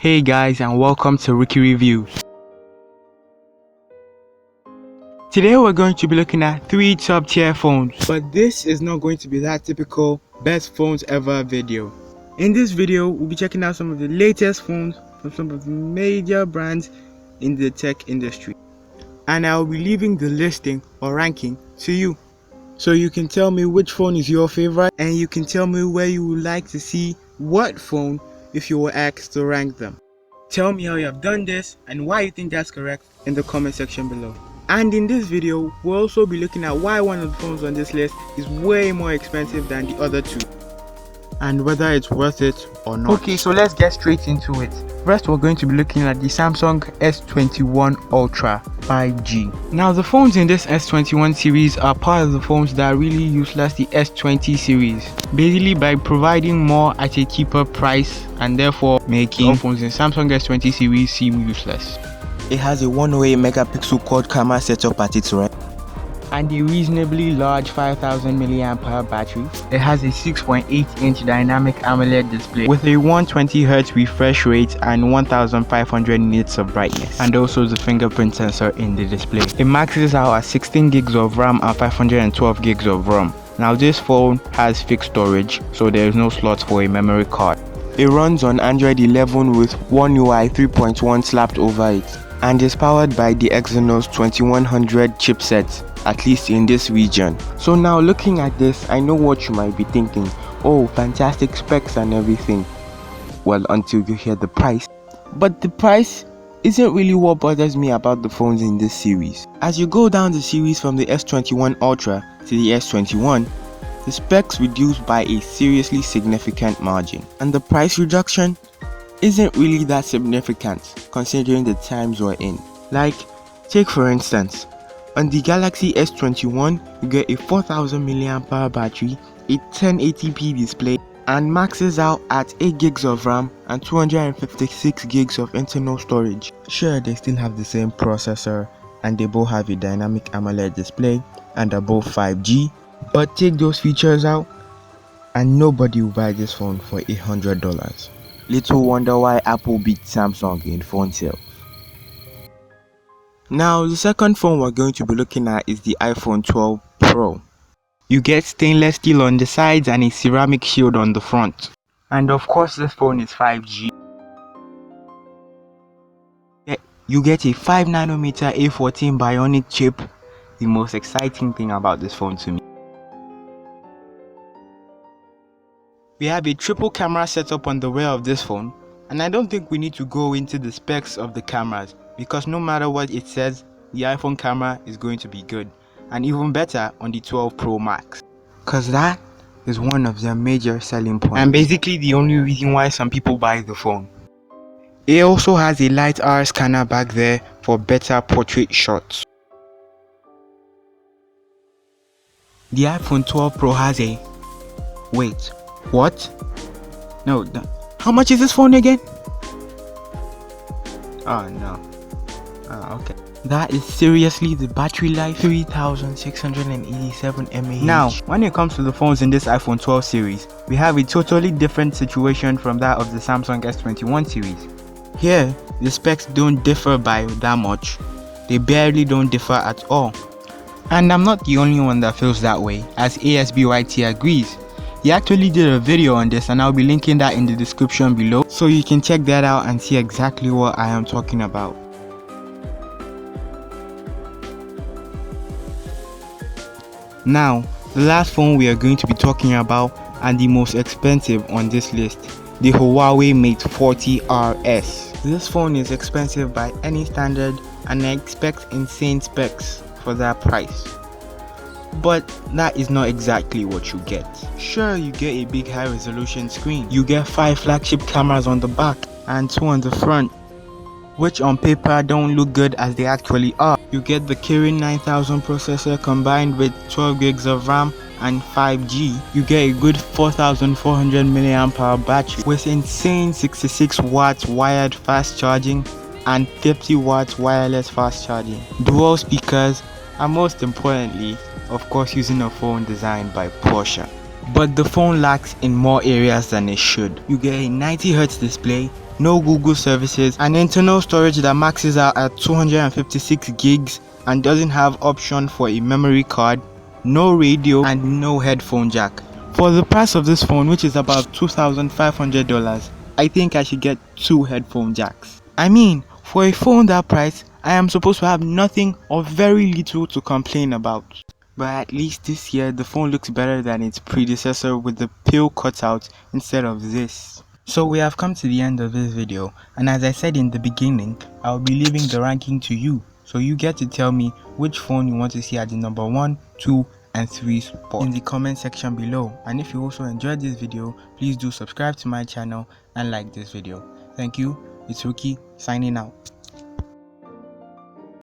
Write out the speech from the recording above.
Hey guys, and welcome to Ricky Reviews. Today we're going to be looking at 3 top tier phones, but this is not going to be that typical best phones ever video. In this video, we'll be checking out some of the latest phones from some of the major brands in the tech industry, and I'll be leaving the listing or ranking to you, so you can tell me which phone is your favorite, and you can tell me where you would like to see what phone if you were asked to rank them. Tell me how you have done this and why you think that's correct in the comment section below. And in this video, we'll also be looking at why one of the phones on this list is way more expensive than the other two, and whether it's worth it or not. Okay, so let's get straight into it. First, we're going to be looking at the Samsung S21 Ultra 5G. Now, the phones in this S21 series are part of the phones that really useless the S20 series, basically by providing more at a cheaper price and therefore making all phones in Samsung S20 series seem useless. It has a 108 megapixel quad camera setup at its right, and a reasonably large 5000 mAh battery. It has a 6.8-inch dynamic AMOLED display with a 120Hz refresh rate and 1500 nits of brightness, and also the fingerprint sensor in the display. It maxes out at 16 gigs of RAM and 512 gigs of ROM. Now, this phone has fixed storage, so there is no slot for a memory card. It runs on Android 11 with One UI 3.1 slapped over it, and is powered by the Exynos 2100 chipset, at least in this region. So now, looking at this, I know what you might be thinking. Oh, fantastic specs and everything. Well, until you hear the price. But the price isn't really what bothers me about the phones in this series. As you go down the series from the S21 Ultra to the S21, the specs reduce by a seriously significant margin, and the price reduction isn't really that significant considering the times we're in. Like, take for instance, on the Galaxy S21, you get a 4000 mAh battery, a 1080p display, and maxes out at 8 gigs of RAM and 256 gigs of internal storage. Sure, they still have the same processor, and they both have a dynamic AMOLED display, and are both 5G, but take those features out, and nobody will buy this phone for $100. Little wonder why Apple beat Samsung in phone sales. Now, the second phone we're going to be looking at is the iPhone 12 Pro. You get stainless steel on the sides and a ceramic shield on the front. And of course, this phone is 5G. You get a 5nm A14 Bionic chip, the most exciting thing about this phone to me. We have a triple camera setup on the rear of this phone, and I don't think we need to go into the specs of the cameras, because no matter what it says, the iPhone camera is going to be good, and even better on the 12 Pro Max, cause that is one of their major selling points, and basically the only reason why some people buy the phone. It also has a LiDAR scanner back there for better portrait shots. The iPhone 12 Pro has a... Wait, what? No, how much is this phone again? Oh no. Oh, okay. That is seriously the battery life, 3687 mAh. Now, when it comes to the phones in this iPhone 12 series, we have a totally different situation from that of the Samsung S21 series. Here, the specs don't differ by that much. They barely don't differ at all. And I'm not the only one that feels that way, as ASBYT agrees. He actually did a video on this, and I'll be linking that in the description below, so you can check that out and see exactly what I am talking about. Now, the last phone we are going to be talking about, and the most expensive on this list, the Huawei Mate 40 RS. This phone is expensive by any standard, and I expect insane specs for that price. But that is not exactly what you get. Sure, you get a big high resolution screen. You get 5 flagship cameras on the back and 2 on the front, which on paper don't look good as they actually are. You get the Kirin 9000 processor combined with 12 gigs of RAM and 5G. You get a good 4400 mAh battery with insane 66 watts wired fast charging and 50 watts wireless fast charging, dual speakers, and most importantly, of course, using a phone designed by Porsche. but the phone lacks in more areas than it should. You get a 90Hz display, no Google services, an internal storage that maxes out at 256 gigs and doesn't have option for a memory card, no radio, and no headphone jack. For the price of this phone, which is about $2,500, I think I should get 2 headphone jacks. I mean, for a phone that price, I am supposed to have nothing or very little to complain about. But at least this year the phone looks better than its predecessor with the pill cutout instead of this. So we have come to the end of this video, and as I said in the beginning, I'll be leaving the ranking to you. So you get to tell me which phone you want to see at the number 1, 2 and 3 spot in the comment section below. And if you also enjoyed this video, please do subscribe to my channel and like this video. Thank you. It's Rookie signing out.